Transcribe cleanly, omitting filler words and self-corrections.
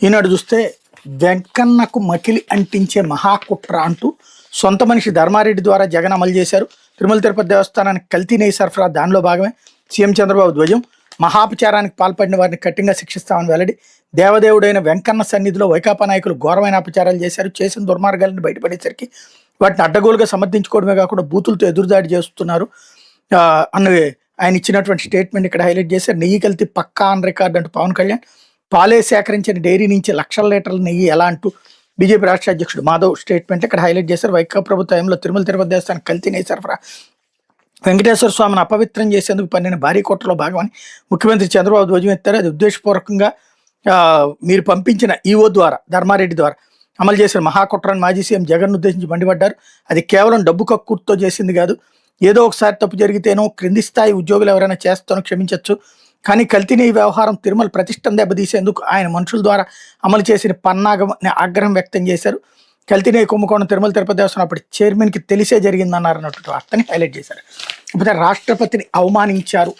ఈనాడు చూస్తే వెంకన్నకు మకిలి అంటించే మహాకుట్ర అంటూ సొంత మనిషి ధర్మారెడ్డి ద్వారా జగన్ అమలు చేశారు. తిరుమల తిరుపతి దేవస్థానానికి కల్తీ నెయ్యి సరఫరా దానిలో భాగమే. సీఎం చంద్రబాబు ధ్వజం. మహాపచారానికి పాల్పడిన వారిని కఠినంగా శిక్షిస్తామని వెల్లడి. దేవదేవుడైన వెంకన్న సన్నిధిలో వైకాపా నాయకులు ఘోరమైన అపచారాలు చేశారు. చేసిన దుర్మార్గాలను బయటపడేసరికి వాటిని అడ్డగోలుగా సమర్థించుకోవడమే కాకుండా బూతులతో ఎదురుదాడి చేస్తున్నారు అన్నది ఆయన ఇచ్చినటువంటి స్టేట్మెంట్ ఇక్కడ హైలైట్ చేశారు. నెయ్యి కల్తీ పక్కా ఆన్ రికార్డ్ అంటూ పవన్ కళ్యాణ్. పాలే సేకరించిన డైరీ నుంచి లక్షల లీటర్ల నెయ్యి ఎలా అంటూ బీజేపీ రాష్ట్ర అధ్యక్షుడు మాధవ్ స్టేట్మెంట్ ఇక్కడ హైలైట్ చేశారు. వైకాపా ప్రభుత్వంలో తిరుమల తిరుపతి దేవస్థానం కల్తీ నెయ్యి సరఫరా వెంకటేశ్వర స్వామిని అపవిత్రం చేసేందుకు పన్నిన భారీ కుట్రలో భాగమని ముఖ్యమంత్రి చంద్రబాబు ధ్వజం ఎత్తారు. అది ఉద్దేశపూర్వకంగా మీరు పంపించిన ఈఓ ద్వారా ధర్మారెడ్డి ద్వారా అమలు చేసిన మహాకుట్రను మాజీ సీఎం జగన్ ఉద్దేశించి మండిపడ్డారు. అది కేవలం డబ్బు కక్కుర్తో చేసింది కాదు. ఏదో ఒకసారి తప్పు జరిగితేనో క్రింది స్థాయి ఉద్యోగులు ఎవరైనా చేస్తానో క్షమించవచ్చు, కానీ కల్తీ నెయ్యి వ్యవహారం తిరుమల ప్రతిష్టం దెబ్బతీసేందుకు ఆయన మనుషుల ద్వారా అమలు చేసిన పన్నాగం ఆగ్రహం వ్యక్తం చేశారు. కల్తీ నెయ్యి కుంభకోణం తిరుమల తిరుపతి దేవస్థానం అప్పటి చైర్మన్కి తెలిసే జరిగిందన్నారు అన్నట్టు వార్తని హైలైట్ చేశారు. కాకపోతే రాష్ట్రపతిని అవమానించారు.